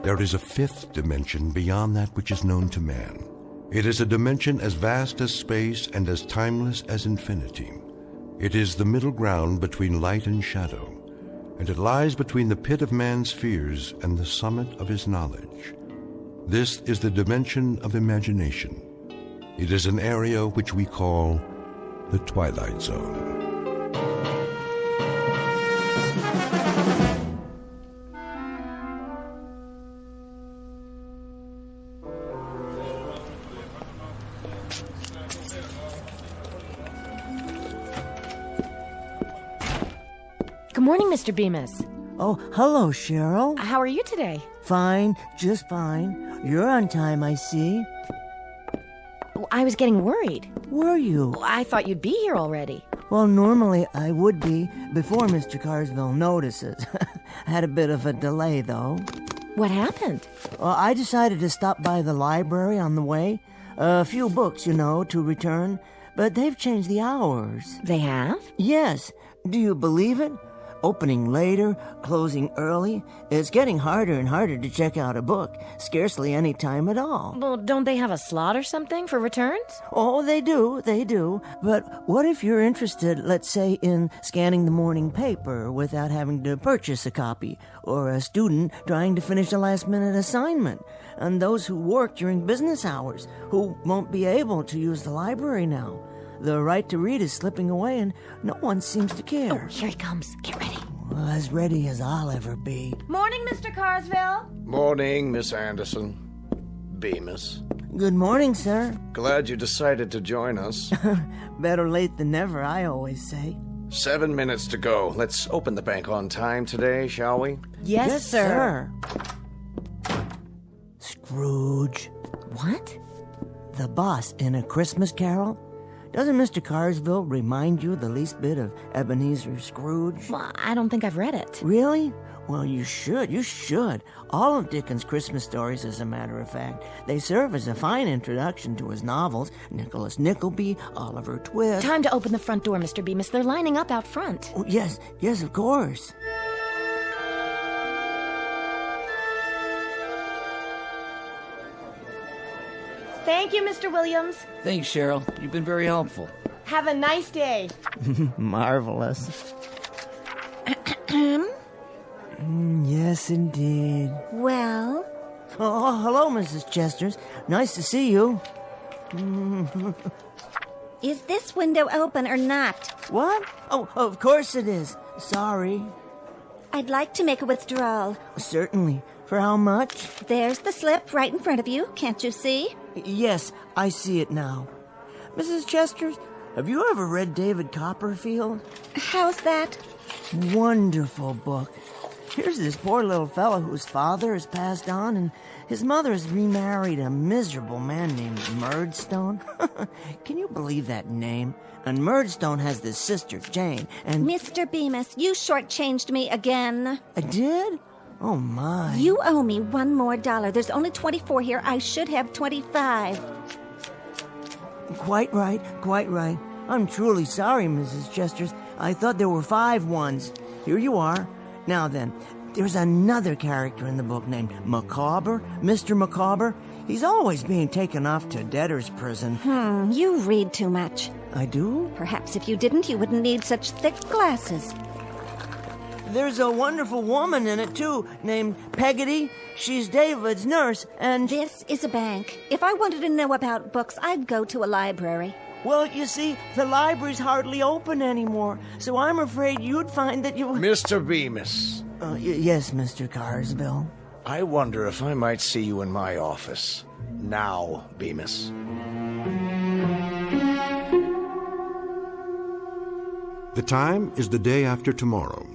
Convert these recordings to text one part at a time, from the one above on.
there is a fifth dimension beyond that which is known to man. It is a dimension as vast as space and as timeless as infinity. It is the middle ground between light and shadow, and it lies between the pit of man's fears and the summit of his knowledge. This is the dimension of imagination. It is an area which we call the Twilight Zone. Good morning, Mr. Bemis. Oh, hello, Cheryl. How are you today? Fine, just fine. You're on time, I see. I was getting worried. Were you? I thought you'd be here already. Well, normally I would be before Mr. Carsville notices. Had a bit of a delay, though. What happened? Well, I decided to stop by the library on the way. A few books, to return. But they've changed the hours. They have? Yes. Do you believe it? Opening later, closing early. It's getting harder and harder to check out a book. Scarcely any time at all. Well, don't they have a slot or something for returns? Oh, they do. But what if you're interested, let's say, in scanning the morning paper without having to purchase a copy? Or a student trying to finish a last-minute assignment? And those who work during business hours, who won't be able to use the library now? The right to read is slipping away, and no one seems to care. Oh, here he comes. Get ready. Well, as ready as I'll ever be. Morning, Mr. Carsville. Morning, Miss Anderson. Bemis. Good morning, sir. Glad you decided to join us. Better late than never, I always say. 7 minutes to go. Let's open the bank on time today, shall we? Yes, sir. Scrooge. What? The boss in A Christmas Carol? Doesn't Mr. Carsville remind you the least bit of Ebenezer Scrooge? Well, I don't think I've read it. Really? Well, you should. All of Dickens' Christmas stories, as a matter of fact. They serve as a fine introduction to his novels. Nicholas Nickleby, Oliver Twist. Time to open the front door, Mr. Bemis. They're lining up out front. Oh, yes, of course. Thank you, Mr. Williams. Thanks, Cheryl. You've been very helpful. Have a nice day. Marvelous. Yes, indeed. Well? Oh, hello, Mrs. Chesters. Nice to see you. Is this window open or not? What? Oh, of course it is. Sorry. I'd like to make a withdrawal. Certainly. For how much? There's the slip right in front of you. Can't you see? Yes, I see it now. Mrs. Chesters, have you ever read David Copperfield? How's that? Wonderful book. Here's this poor little fellow whose father has passed on, and his mother has remarried a miserable man named Murdstone. Can you believe that name? And Murdstone has this sister, Jane, and... Mr. Bemis, you shortchanged me again. I did? Oh, my. You owe me $1 more. There's only 24 here. I should have 25. Quite right. I'm truly sorry, Mrs. Chesters. I thought there were 5 ones. Here you are. Now then, there's another character in the book named Micawber, Mr. Micawber. He's always being taken off to debtor's prison. You read too much. I do? Perhaps if you didn't, you wouldn't need such thick glasses. There's a wonderful woman in it, too, named Peggotty. She's David's nurse, and... This is a bank. If I wanted to know about books, I'd go to a library. Well, you see, the library's hardly open anymore, so I'm afraid you'd find that you... Mr. Bemis. Yes, Mr. Carsville. I wonder if I might see you in my office. Now, Bemis. The time is the day after tomorrow.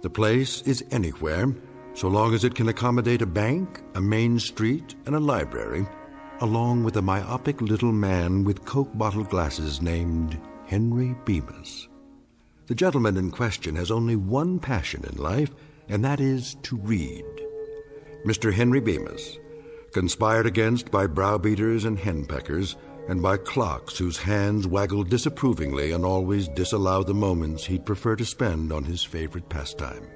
The place is anywhere, so long as it can accommodate a bank, a main street, and a library, along with a myopic little man with Coke bottle glasses named Henry Bemis. The gentleman in question has only one passion in life, and that is to read. Mr. Henry Bemis, conspired against by browbeaters and henpeckers, and by clocks whose hands waggle disapprovingly and always disallow the moments he'd prefer to spend on his favorite pastime.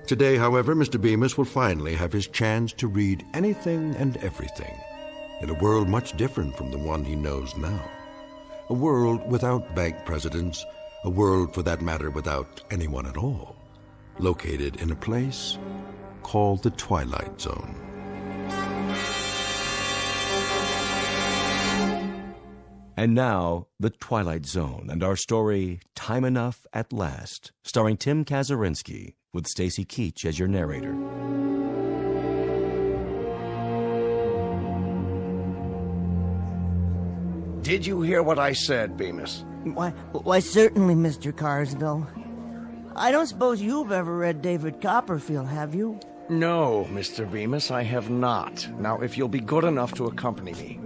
Today, however, Mr. Bemis will finally have his chance to read anything and everything in a world much different from the one he knows now. A world without bank presidents, a world, for that matter, without anyone at all, located in a place called the Twilight Zone. And now, The Twilight Zone and our story, Time Enough at Last, starring Tim Kazurinsky, with Stacy Keach as your narrator. Did you hear what I said, Bemis? Why, certainly, Mr. Carsville. I don't suppose you've ever read David Copperfield, have you? No, Mr. Bemis, I have not. Now, if you'll be good enough to accompany me.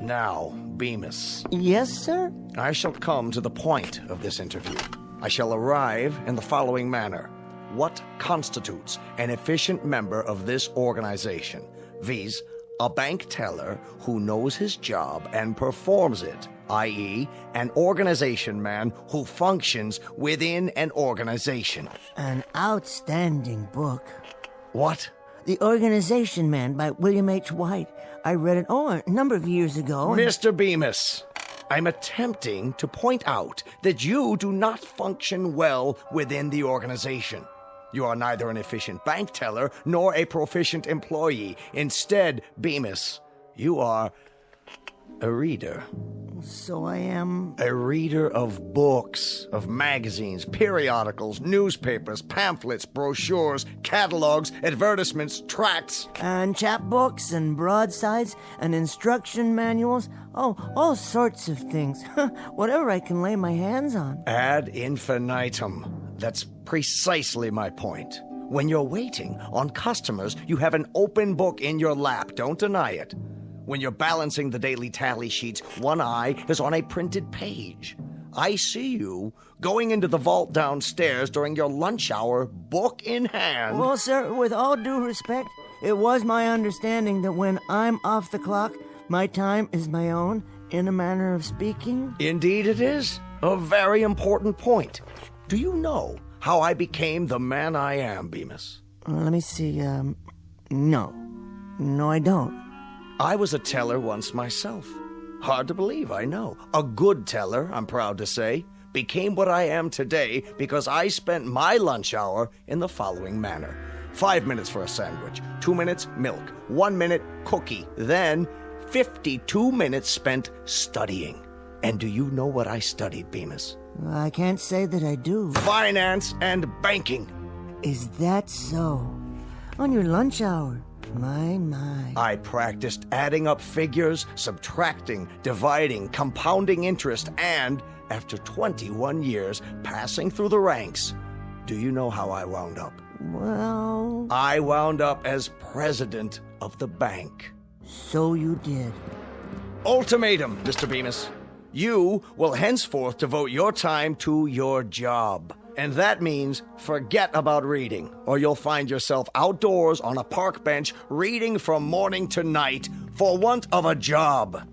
Now, Bemis. Yes, sir? I shall come to the point of this interview. I shall arrive in the following manner. What constitutes an efficient member of this organization? Viz., a bank teller who knows his job and performs it, i.e., an organization man who functions within an organization. An outstanding book. What? The Organization Man by William H. White. I read it, a number of years ago. Mr. Bemis, I'm attempting to point out that you do not function well within the organization. You are neither an efficient bank teller nor a proficient employee. Instead, Bemis, you are a reader. So I am... A reader of books, of magazines, periodicals, newspapers, pamphlets, brochures, catalogs, advertisements, tracts. And chapbooks and broadsides and instruction manuals. Oh, all sorts of things. Whatever I can lay my hands on. Ad infinitum. That's precisely my point. When you're waiting on customers, you have an open book in your lap. Don't deny it. When you're balancing the daily tally sheets, one eye is on a printed page. I see you going into the vault downstairs during your lunch hour, book in hand. Well, sir, with all due respect, it was my understanding that when I'm off the clock, my time is my own, in a manner of speaking. Indeed it is. A very important point. Do you know how I became the man I am, Bemis? Let me see, no. No, I don't. I was a teller once myself. Hard to believe, I know. A good teller, I'm proud to say, became what I am today because I spent my lunch hour in the following manner. 5 minutes for a sandwich, 2 minutes milk, 1 minute cookie, then 52 minutes spent studying. And do you know what I studied, Bemis? I can't say that I do. Finance and banking. Is that so? On your lunch hour? My. I practiced adding up figures, subtracting, dividing, compounding interest, and, after 21 years passing through the ranks, do you know how I wound up? Well... I wound up as president of the bank. So you did. Ultimatum, Mr. Bemis. You will henceforth devote your time to your job. And that means forget about reading, or you'll find yourself outdoors on a park bench reading from morning to night for want of a job.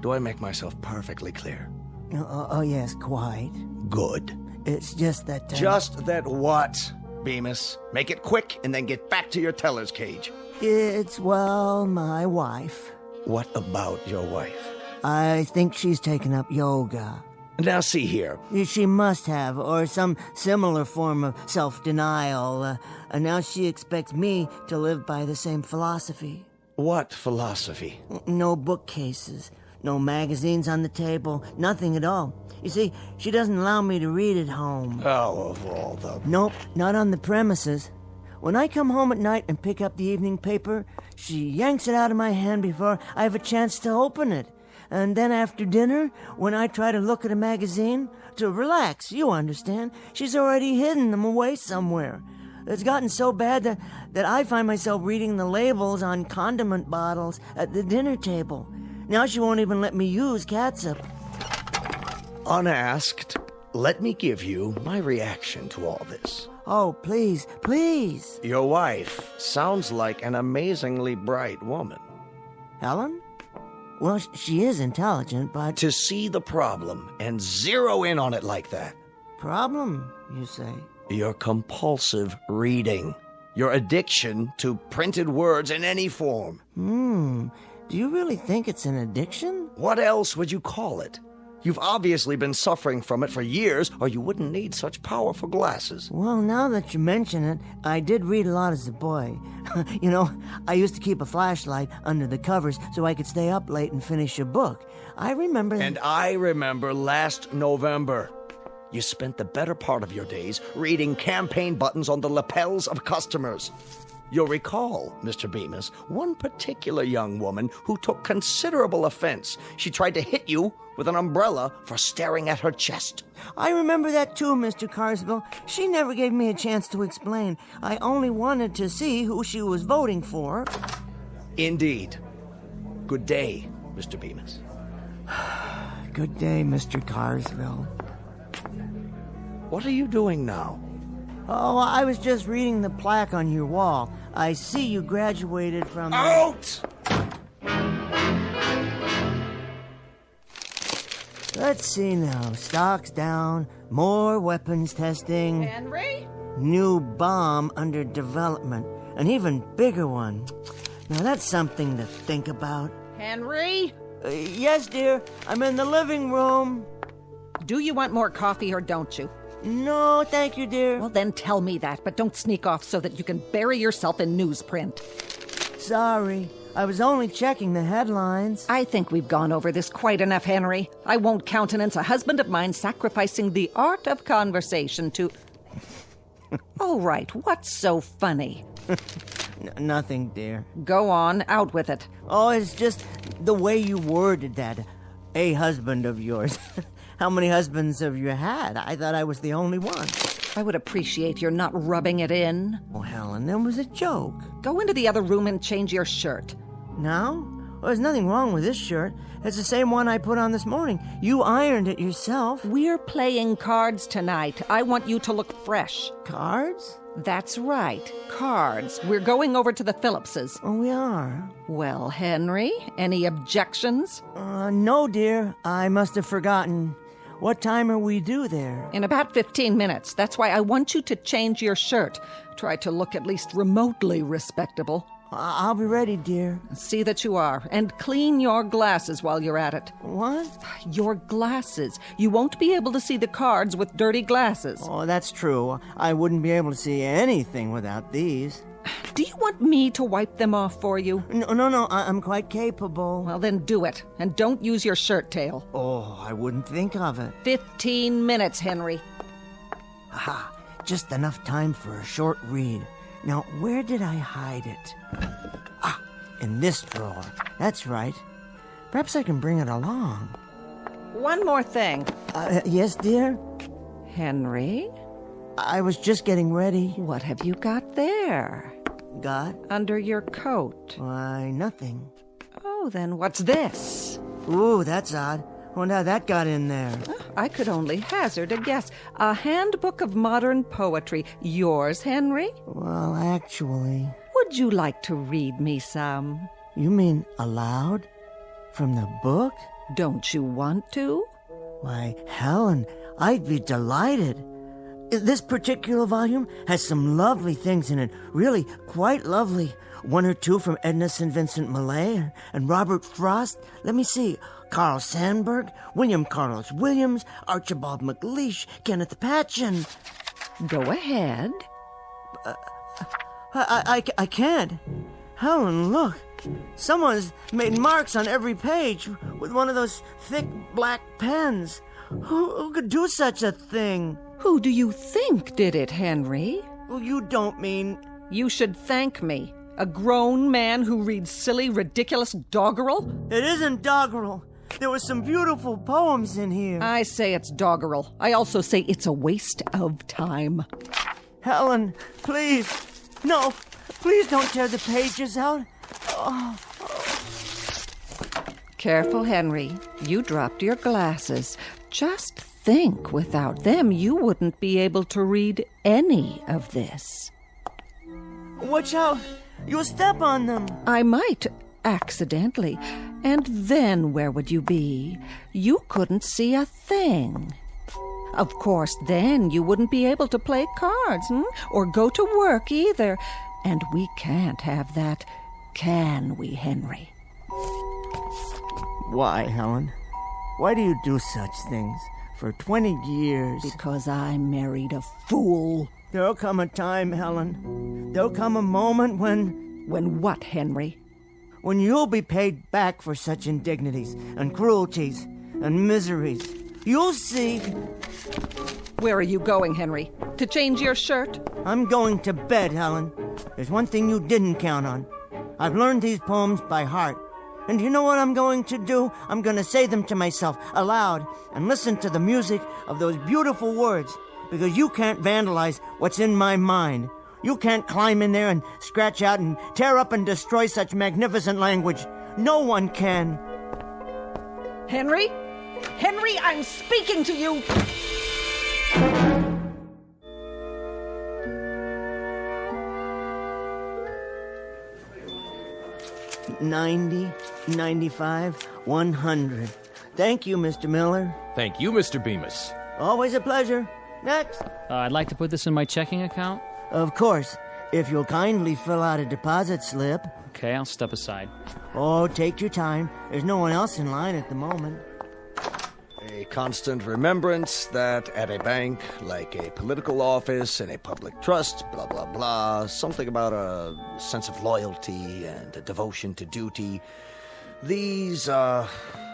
Do I make myself perfectly clear? Oh, yes, quite. Good. It's just that... Just that what, Bemis? Make it quick and then get back to your teller's cage. It's, well, my wife. What about your wife? I think she's taken up yoga. Now see here. She must have, or some similar form of self-denial. And now she expects me to live by the same philosophy. What philosophy? No bookcases, no magazines on the table, nothing at all. You see, she doesn't allow me to read at home. Oh, of all the... Nope, not on the premises. When I come home at night and pick up the evening paper, she yanks it out of my hand before I have a chance to open it. And then after dinner, when I try to look at a magazine, to relax, you understand, she's already hidden them away somewhere. It's gotten so bad that I find myself reading the labels on condiment bottles at the dinner table. Now she won't even let me use catsup. Unasked, let me give you my reaction to all this. Oh, please, please. Your wife sounds like an amazingly bright woman. Helen? Well, she is intelligent, but... To see the problem and zero in on it like that. Problem, you say? Your compulsive reading. Your addiction to printed words in any form. Do you really think it's an addiction? What else would you call it? You've obviously been suffering from it for years, or you wouldn't need such powerful glasses. Well, now that you mention it, I did read a lot as a boy. You know, I used to keep a flashlight under the covers so I could stay up late and finish a book. I remember... And I remember last November. You spent the better part of your days reading campaign buttons on the lapels of customers. You'll recall, Mr. Bemis, one particular young woman who took considerable offense. She tried to hit you with an umbrella for staring at her chest. I remember that too, Mr. Carswell. She never gave me a chance to explain. I only wanted to see who she was voting for. Indeed. Good day, Mr. Bemis. Good day, Mr. Carswell. What are you doing now? Oh, I was just reading the plaque on your wall. I see you graduated from... Out! Let's see now. Stocks down, more weapons testing. Henry? New bomb under development. An even bigger one. Now that's something to think about. Henry? Yes, dear. I'm in the living room. Do you want more coffee or don't you? No, thank you, dear. Well, then tell me that, but don't sneak off so that you can bury yourself in newsprint. Sorry. I was only checking the headlines. I think we've gone over this quite enough, Henry. I won't countenance a husband of mine sacrificing the art of conversation to... All right, what's so funny? Nothing, dear. Go on, out with it. Oh, it's just the way you worded that. A husband of yours. How many husbands have you had? I thought I was the only one. I would appreciate your not rubbing it in. Oh, Helen, that was a joke. Go into the other room and change your shirt. Now? Well, there's nothing wrong with this shirt. It's the same one I put on this morning. You ironed it yourself. We're playing cards tonight. I want you to look fresh. Cards? That's right, cards. We're going over to the Phillipses. Oh, we are. Well, Henry, any objections? No, dear. I must have forgotten. What time are we due there? In about 15 minutes. That's why I want you to change your shirt. Try to look at least remotely respectable. I'll be ready, dear. See that you are. And clean your glasses while you're at it. What? Your glasses. You won't be able to see the cards with dirty glasses. Oh, that's true. I wouldn't be able to see anything without these. Do you want me to wipe them off for you? No, I'm quite capable. Well, then do it. And don't use your shirt tail. Oh, I wouldn't think of it. 15 minutes, Henry. Aha, just enough time for a short read. Now, where did I hide it? Ah, in this drawer. That's right. Perhaps I can bring it along. One more thing. Yes, dear? Henry? I was just getting ready. What have you got there? Got? Under your coat. Why, nothing. Oh, then what's this? Ooh, that's odd. Wonder how that got in there. I could only hazard a guess. A handbook of modern poetry. Yours, Henry? Well, actually... Would you like to read me some? You mean aloud? From the book? Don't you want to? Why, Helen, I'd be delighted. This particular volume has some lovely things in it. Really, quite lovely. One or two from Edna St. Vincent Millay and Robert Frost. Let me see. Carl Sandburg, William Carlos Williams, Archibald MacLeish, Kenneth Patchen. Go ahead. I can't. Helen, look. Someone's made marks on every page with one of those thick black pens. Who could do such a thing? Who do you think did it, Henry? Well, you don't mean... You should thank me. A grown man who reads silly, ridiculous doggerel? It isn't doggerel. There were some beautiful poems in here. I say it's doggerel. I also say it's a waste of time. Helen, please. No, please don't tear the pages out. Oh. Careful, Henry. You dropped your glasses. Just think, without them, you wouldn't be able to read any of this. Watch out. You'll step on them. I might. accidentally. And then where would you be? You couldn't see a thing. Of course, then you wouldn't be able to play cards, or go to work either. And we can't have that, can we, Henry? Why, Helen? Why do you do such things? For 20 years. Because I married a fool. There'll come a time, Helen. There'll come a moment when... When what, Henry? When you'll be paid back for such indignities and cruelties and miseries. You'll see. Where are you going, Henry? To change your shirt? I'm going to bed, Helen. There's one thing you didn't count on. I've learned these poems by heart. And you know what I'm going to do? I'm going to say them to myself aloud and listen to the music of those beautiful words, because you can't vandalize what's in my mind. You can't climb in there and scratch out and tear up and destroy such magnificent language. No one can. Henry? Henry, I'm speaking to you! 90, 95, 100. Thank you, Mr. Miller. Thank you, Mr. Bemis. Always a pleasure. Next. I'd like to put this in my checking account. Of course, if you'll kindly fill out a deposit slip. Okay, I'll step aside. Oh, take your time. There's no one else in line at the moment. A constant remembrance that at a bank, like a political office and a public trust, blah, blah, blah, something about a sense of loyalty and a devotion to duty. These are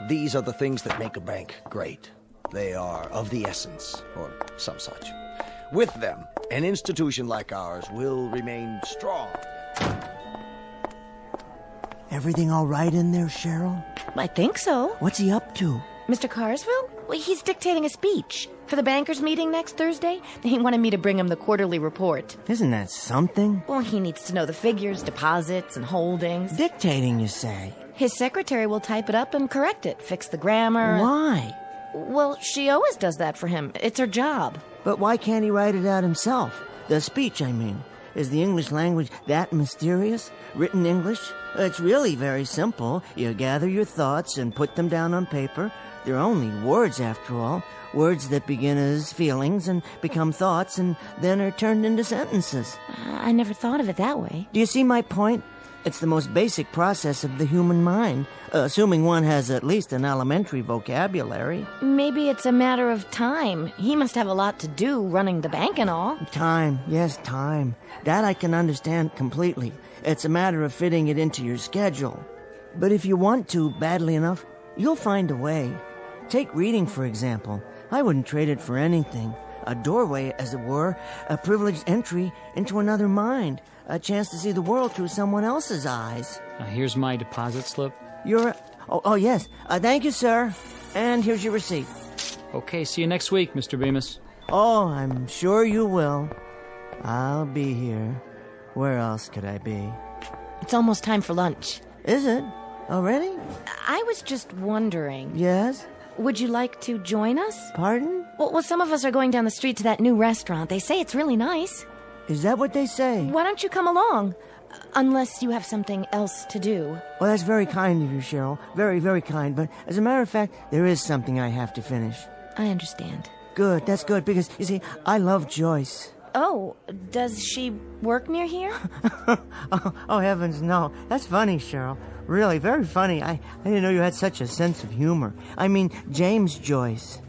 the things that make a bank great. They are of the essence, or some such. With them, an institution like ours will remain strong. Everything all right in there, Cheryl? I think so. What's he up to? Mr. Carsville? Well, he's dictating a speech for the bankers' meeting next Thursday. He wanted me to bring him the quarterly report. Isn't that something? Well, he needs to know the figures, deposits, and holdings. Dictating, you say? His secretary will type it up and correct it, fix the grammar. Why? Well, she always does that for him. It's her job. But why can't he write it out himself? The speech, I mean. Is the English language that mysterious? Written English? It's really very simple. You gather your thoughts and put them down on paper. They're only words, after all. Words that begin as feelings and become thoughts and then are turned into sentences. I never thought of it that way. Do you see my point? It's the most basic process of the human mind, assuming one has at least an elementary vocabulary. Maybe it's a matter of time. He must have a lot to do running the bank and all. Time, yes, time. That I can understand completely. It's a matter of fitting it into your schedule. But if you want to badly enough, you'll find a way. Take reading, for example. I wouldn't trade it for anything. A doorway, as it were, a privileged entry into another mind, a chance to see the world through someone else's eyes. Here's my deposit slip. Oh, yes. Thank you, sir. And here's your receipt. Okay, see you next week, Mr. Bemis. Oh, I'm sure you will. I'll be here. Where else could I be? It's almost time for lunch. Is it? Already? I was just wondering. Yes? Would you like to join us? Pardon? Well, some of us are going down the street to that new restaurant. They say it's really nice. Is that what they say? Why don't you come along? Unless you have something else to do. Well, that's very kind of you, Cheryl. Very, very kind. But as a matter of fact, there is something I have to finish. I understand. Good, that's good, because, you see, I love Joyce. Oh, does she work near here? oh, heavens, no. That's funny, Cheryl. Really, very funny. I didn't know you had such a sense of humor. I mean, James Joyce.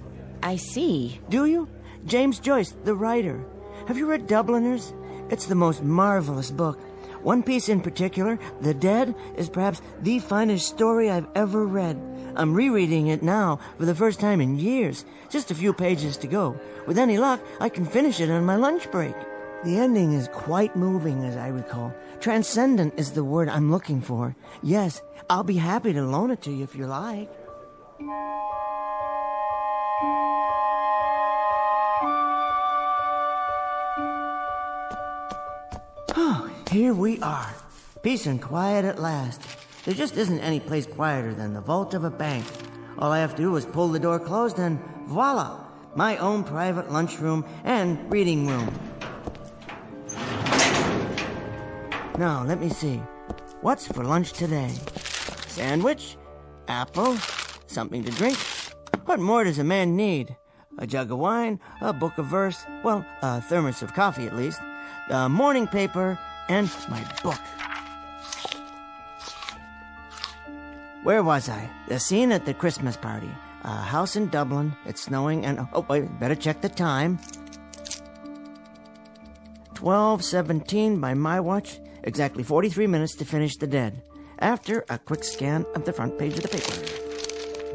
I see. Do you? James Joyce, the writer. Have you read Dubliners? It's the most marvelous book. One piece in particular, The Dead, is perhaps the finest story I've ever read. I'm rereading it now for the first time in years. Just a few pages to go. With any luck, I can finish it on my lunch break. The ending is quite moving, as I recall. Transcendent is the word I'm looking for. Yes, I'll be happy to loan it to you if you like. Oh, here we are. Peace and quiet at last. There just isn't any place quieter than the vault of a bank. All I have to do is pull the door closed and voila! My own private lunchroom and reading room. Now, let me see. What's for lunch today? Sandwich, apple, something to drink. What more does a man need? A jug of wine, a book of verse, well, a thermos of coffee at least, the morning paper, and my book. Where was I? The scene at the Christmas party. A house in Dublin. It's snowing and... Oh, wait, better check the time. 12:17 by my watch. Exactly 43 minutes to finish The Dead. After a quick scan of the front page of the paper.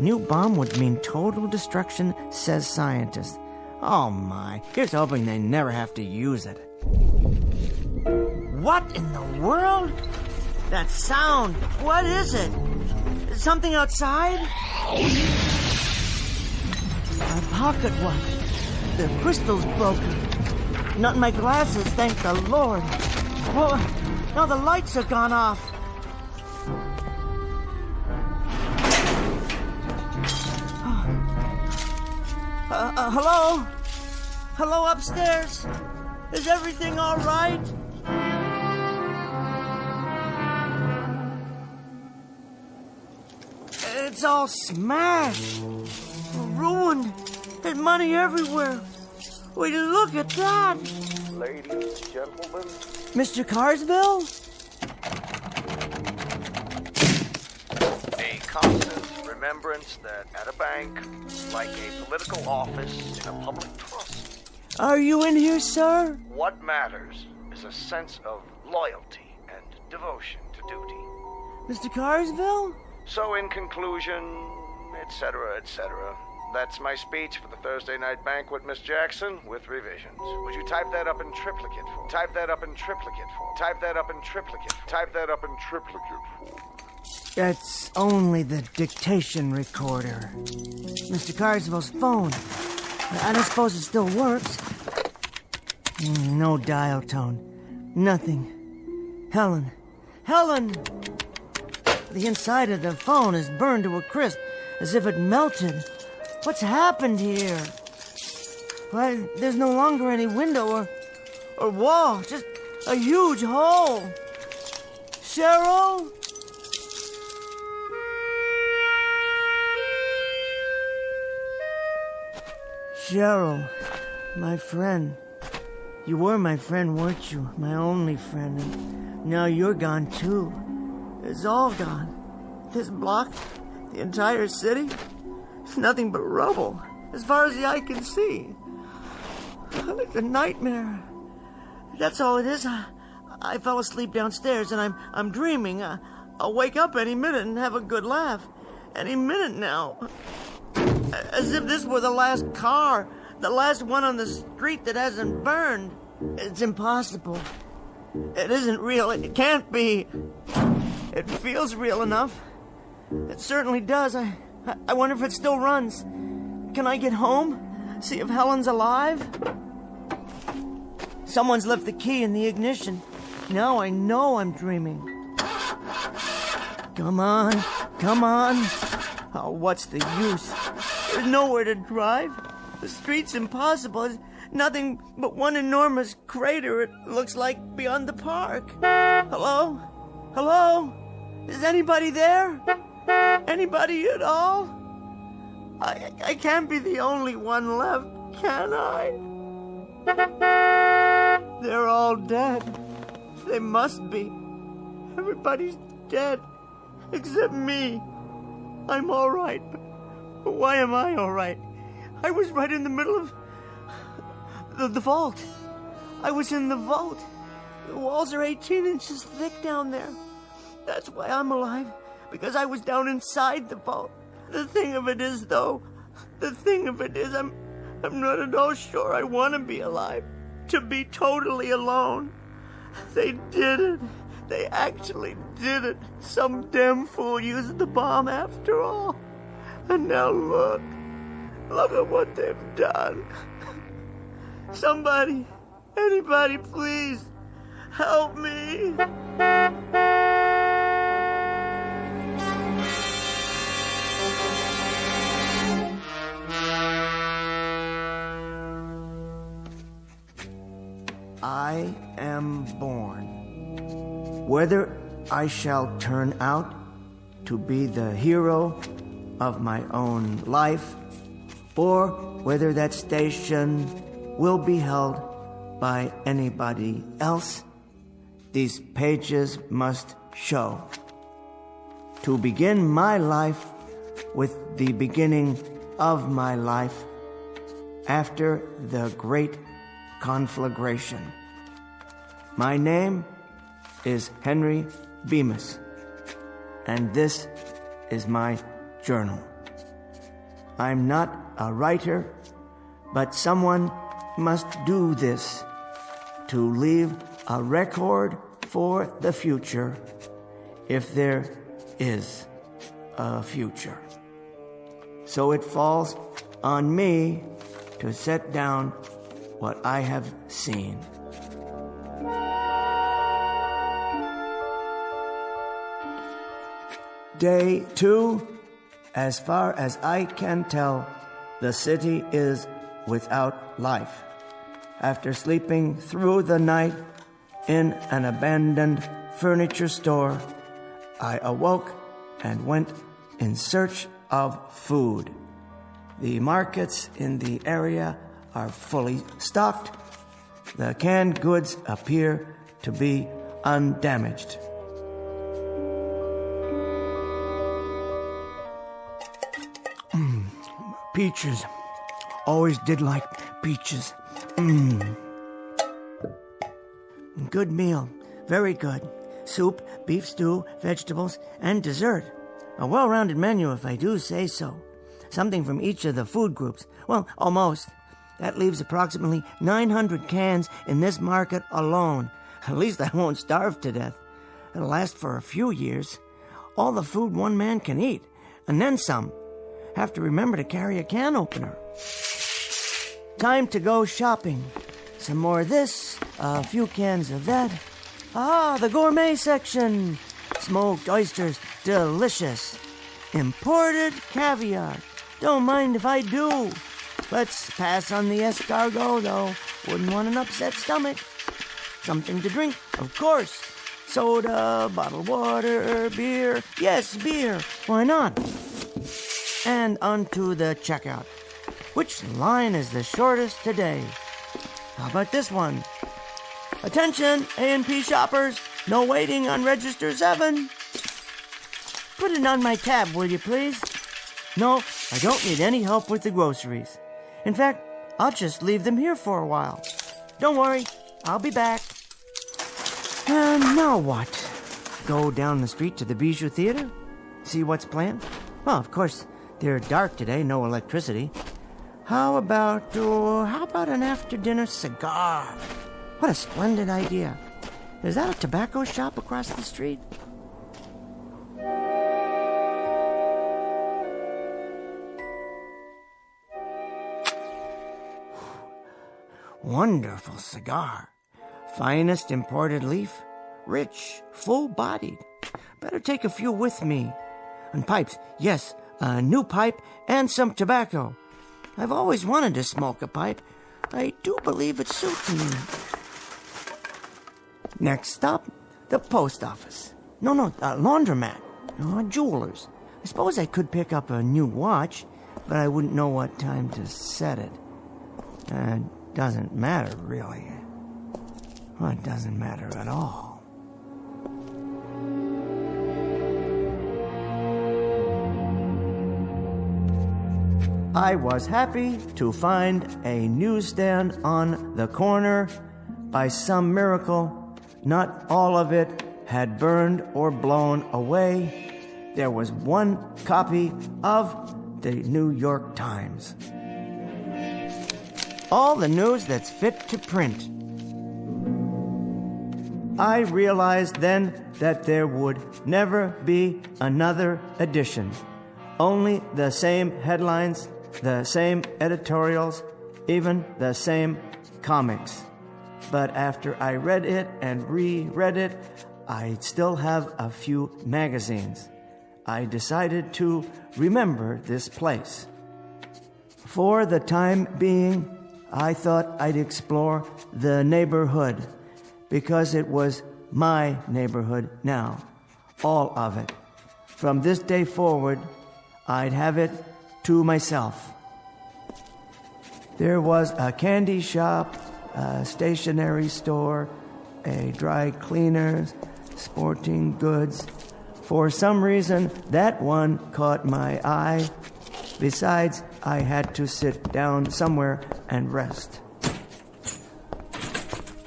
New bomb would mean total destruction, says scientist. Oh my, here's hoping they never have to use it. What in the world? That sound, what is it? Is something outside? My pocket watch. The crystal's broken. Not in my glasses, thank the Lord. Oh, now the lights have gone off. Hello? Hello upstairs? Is everything all right? It's all smashed. Ruined. There's money everywhere. Will you look at that? Ladies and gentlemen. Mr. Carsville? A constant remembrance that at a bank, like a political office in a public trust, Are you in here, sir? what matters is a sense of loyalty and devotion to duty. Mr. Carsville? So in conclusion, etc., that's my speech for the Thursday night banquet, Miss Jackson, with revisions. Would you type that up in triplicate for me? Type that up in triplicate for me. Type that up in triplicate. Type that up in triplicate for me. That's only the dictation recorder. Mr. Carsville's phone. I don't suppose it still works. No dial tone. Nothing. Helen. Helen! The inside of the phone is burned to a crisp, as if it melted. What's happened here? Why, there's no longer any window or wall, just a huge hole. Cheryl? Cheryl, my friend. You were my friend, weren't you? My only friend. And now you're gone, too. It's all gone. This block, the entire city, it's nothing but rubble, as far as the eye can see. It's a nightmare. That's all it is. I fell asleep downstairs, and I'm dreaming. I'll wake up any minute and have a good laugh. Any minute now. As if this were the last car, the last one on the street that hasn't burned. It's impossible. It isn't real. It can't be. It feels real enough. It certainly does. I wonder if it still runs. Can I get home? See if Helen's alive? Someone's left the key in the ignition. Now I know I'm dreaming. Come on. Come on. Oh, what's the use? There's nowhere to drive. The street's impossible. It's nothing but one enormous crater, it looks like, beyond the park. Hello? Hello? Is anybody there? Anybody at all? I can't be the only one left, can I? They're all dead. They must be. Everybody's dead, except me. I'm all right, but why am I all right? I was right in the middle of the vault. I was in the vault. The walls are 18 inches thick down there. That's why I'm alive, because I was down inside the vault. The thing of it is, though, I'm not at all sure I want to be alive, to be totally alone. They did it. They actually did it. Some damn fool used the bomb after all. And now look at what they've done. Somebody, anybody, please, help me. I am born. Whether I shall turn out to be the hero of my own life, or whether that station will be held by anybody else, these pages must show. To begin my life with the beginning of my life after the great conflagration. My name is Henry Bemis, and this is my journal. I'm not a writer, but someone must do this to leave a record for the future, if there is a future. So it falls on me to set down what I have seen. Day 2, as far as I can tell, the city is without life. After sleeping through the night in an abandoned furniture store, I awoke and went in search of food. The markets in the area are fully stocked. The canned goods appear to be undamaged. Peaches. Always did like peaches. Good meal. Very good. Soup, beef stew, vegetables, and dessert. A well-rounded menu, if I do say so. Something from each of the food groups. Well, almost. That leaves approximately 900 cans in this market alone. At least I won't starve to death. It'll last for a few years. All the food one man can eat, and then some. Have to remember to carry a can opener. Time to go shopping. Some more of this, a few cans of that. Ah, the gourmet section. Smoked oysters, delicious. Imported caviar. Don't mind if I do. Let's pass on the escargot, though. Wouldn't want an upset stomach. Something to drink, of course. Soda, bottled water, beer. Yes, beer. Why not? And onto the checkout. Which line is the shortest today? How about this one? Attention, A&P shoppers. No waiting on register 7. Put it on my tab, will you please? No, I don't need any help with the groceries. In fact, I'll just leave them here for a while. Don't worry, I'll be back. And now what? Go down the street to the Bijou Theater? See what's planned? Well, of course, they're dark today, no electricity. How about an after-dinner cigar? What a splendid idea. Is that a tobacco shop across the street? Wonderful cigar. Finest imported leaf. Rich, full-bodied. Better take a few with me. And pipes, yes, a new pipe and some tobacco. I've always wanted to smoke a pipe. I do believe it suits me. Next stop, the post office. No, laundromat. A jeweler's. I suppose I could pick up a new watch, but I wouldn't know what time to set it. Doesn't matter, really. Well, it doesn't matter at all. I was happy to find a newsstand on the corner. By some miracle, not all of it had burned or blown away. There was one copy of the New York Times. All the news that's fit to print. I realized then that there would never be another edition. Only the same headlines, the same editorials, even the same comics. But after I read it and reread it, I still have a few magazines. I decided to remember this place. For the time being, I thought I'd explore the neighborhood, because it was my neighborhood now, all of it. From this day forward, I'd have it to myself. There was a candy shop, a stationery store, a dry cleaner's, sporting goods. For some reason, that one caught my eye. Besides, I had to sit down somewhere and rest.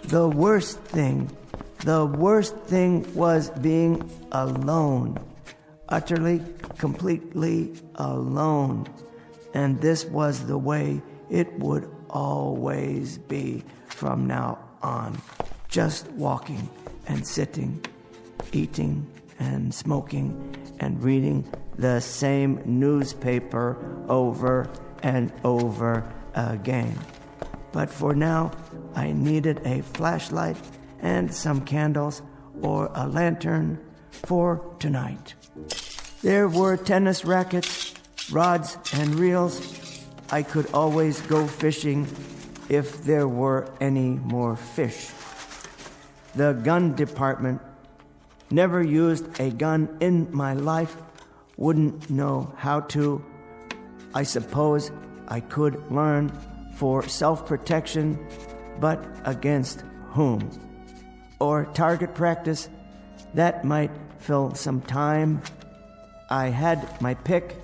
The worst thing was being alone. Utterly, completely alone. And this was the way it would always be from now on. Just walking and sitting, eating and smoking and reading the same newspaper over and over again. But for now, I needed a flashlight and some candles or a lantern for tonight. There were tennis rackets, rods and reels. I could always go fishing if there were any more fish. The gun department, never used a gun in my life, wouldn't know how to. I suppose I could learn for self-protection, but against whom? Or target practice, that might fill some time. I had my pick,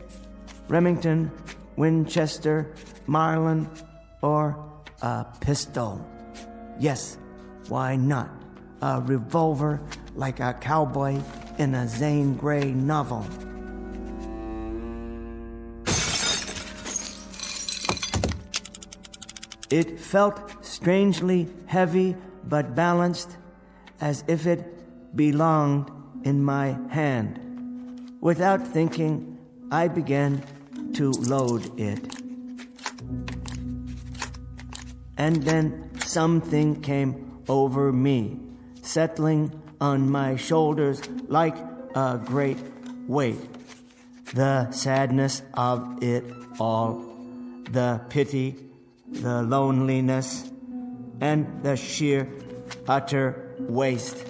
Remington, Winchester, Marlin, or a pistol. Yes, why not? A revolver like a cowboy in a Zane Grey novel. It felt strangely heavy but balanced, as if it belonged in my hand. Without thinking, I began to load it. And then something came over me, settling on my shoulders like a great weight. The sadness of it all, the pity, the loneliness, and the sheer, utter waste.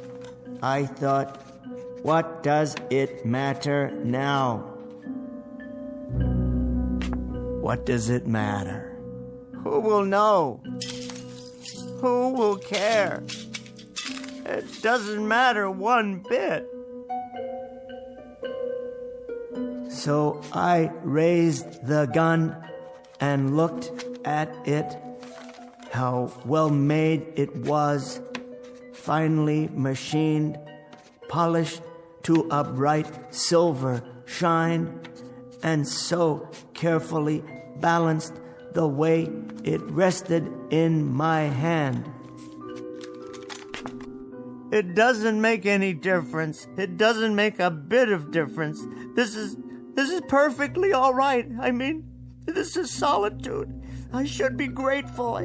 I thought, what does it matter now? What does it matter? Who will know? Who will care? It doesn't matter one bit. So I raised the gun and looked at it. How well made it was, finely machined, polished to a bright silver shine, and so carefully balanced the way it rested in my hand. It doesn't make any difference. It doesn't make a bit of difference. This is perfectly all right. I mean, this is solitude. I should be grateful.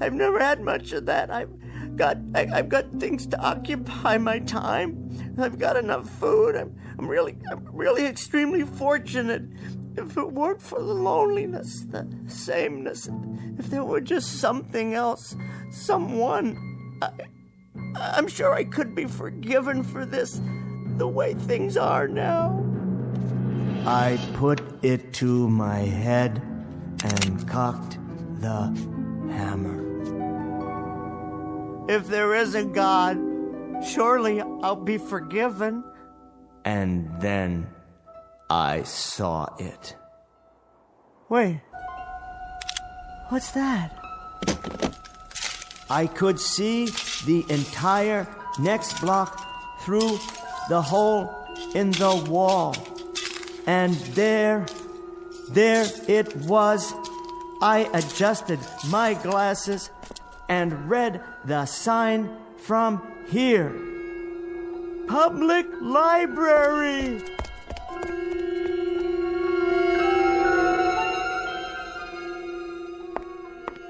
I've never had much of that. I've got things to occupy my time. I've got enough food. I'm really extremely fortunate. If it weren't for the loneliness, the sameness, if there were just something else, someone, I'm sure I could be forgiven for this, the way things are now. I put it to my head and cocked the hammer. If there is a God, surely I'll be forgiven. And then I saw it. Wait, what's that? I could see the entire next block through the hole in the wall. And there it was. I adjusted my glasses and read the sign from here. Public Library!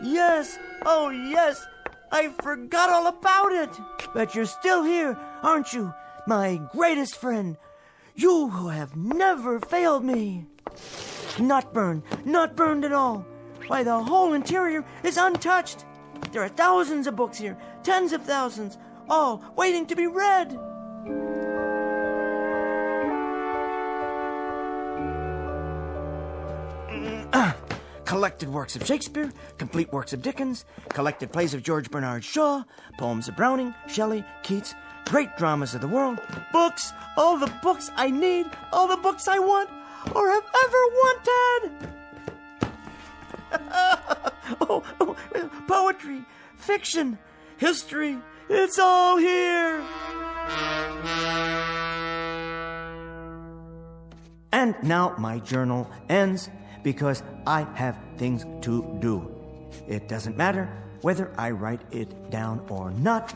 Yes, oh yes, I forgot all about it. But you're still here, aren't you, my greatest friend? You who have never failed me. Not burned at all. Why, the whole interior is untouched. There are thousands of books here, tens of thousands, all waiting to be read. Collected works of Shakespeare, complete works of Dickens, collected plays of George Bernard Shaw, poems of Browning, Shelley, Keats, great dramas of the world, books, all the books I need, all the books I want or have ever wanted. Poetry, fiction, history, it's all here. And now my journal ends because I have things to do. It doesn't matter whether I write it down or not.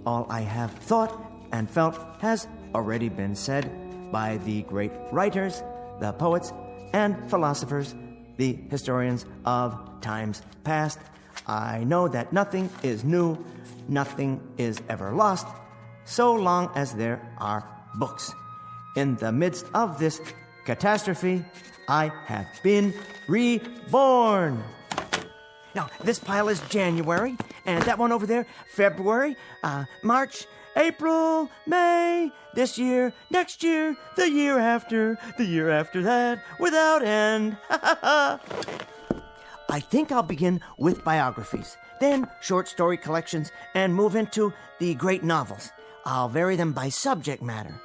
All I have thought and felt has already been said by the great writers, the poets and philosophers, the historians of times past. I know that nothing is new, nothing is ever lost, so long as there are books. In the midst of this catastrophe, I have been reborn. Now, this pile is January, and that one over there, February, March, April, May, this year, next year, the year after that, without end. I think I'll begin with biographies, then short story collections, and move into the great novels. I'll vary them by subject matter.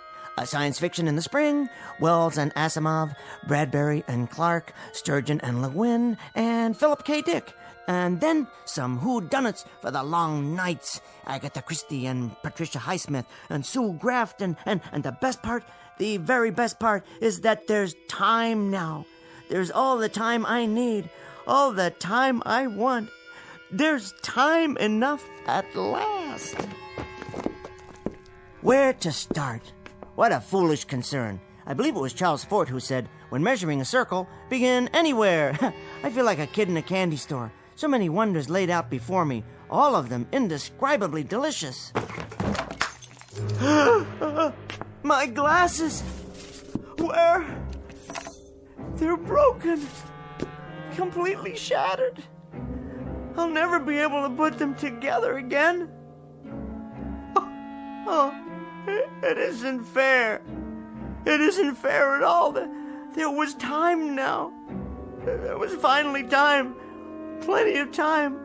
Science fiction in the spring, Wells and Asimov, Bradbury and Clark, Sturgeon and Le Guin, and Philip K. Dick. And then some whodunits for the long nights. Agatha Christie and Patricia Highsmith and Sue Grafton. And the best part, the very best part, is that there's time now. There's all the time I need, all the time I want. There's time enough at last. Where to start? What a foolish concern. I believe it was Charles Fort who said, when measuring a circle, begin anywhere. I feel like a kid in a candy store. So many wonders laid out before me, all of them indescribably delicious. My glasses! Where? They're broken. Completely shattered. I'll never be able to put them together again. It isn't fair. It isn't fair at all. There was time now. There was finally time. Plenty of time.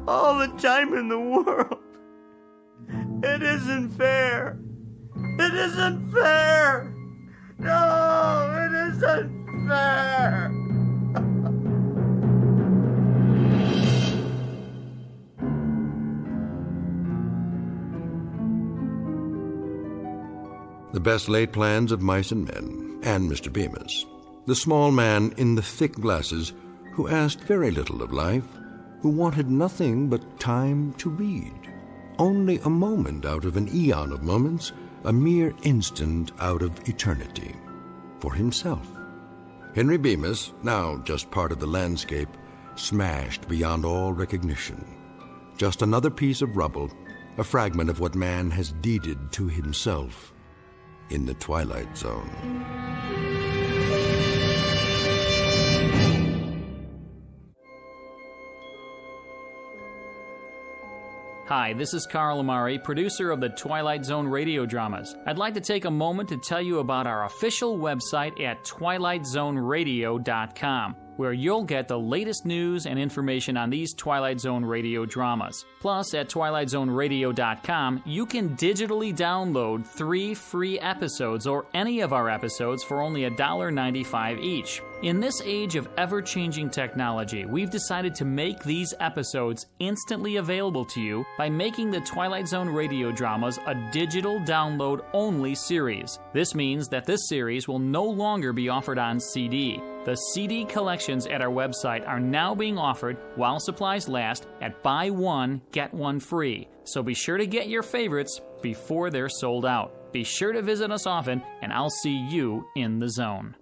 All the time in the world. It isn't fair. It isn't fair. No, it isn't fair. The best laid plans of mice and men, and Mr. Bemis. The small man in the thick glasses who asked very little of life, who wanted nothing but time to read. Only a moment out of an eon of moments, a mere instant out of eternity. For himself. Henry Bemis, now just part of the landscape, smashed beyond all recognition. Just another piece of rubble, a fragment of what man has deeded to himself. In the Twilight Zone. Hi, this is Carl Amari, producer of the Twilight Zone radio dramas. I'd like to take a moment to tell you about our official website at twilightzoneradio.com, where you'll get the latest news and information on these Twilight Zone radio dramas. Plus, at twilightzoneradio.com, you can digitally download 3 free episodes or any of our episodes for only $1.95 each. In this age of ever-changing technology, we've decided to make these episodes instantly available to you by making the Twilight Zone radio dramas a digital download-only series. This means that this series will no longer be offered on CD. The CD collections at our website are now being offered while supplies last at buy one, get one free. So be sure to get your favorites before they're sold out. Be sure to visit us often, and I'll see you in the zone.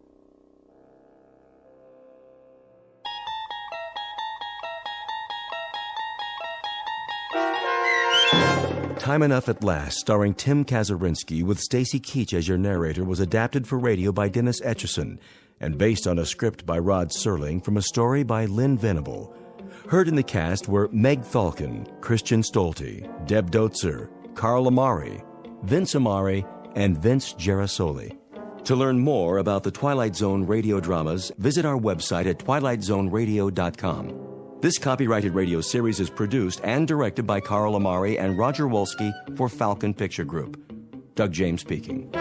Time Enough at Last, starring Tim Kazurinsky with Stacy Keach as your narrator, was adapted for radio by Dennis Etchison and based on a script by Rod Serling from a story by Lynn Venable. Heard in the cast were Meg Falcon, Christian Stolte, Deb Dotzer, Carl Amari, Vince Amari, and Vince Gerasoli. To learn more about the Twilight Zone radio dramas, visit our website at twilightzoneradio.com. This copyrighted radio series is produced and directed by Carl Amari and Roger Wolski for Falcon Picture Group. Doug James speaking.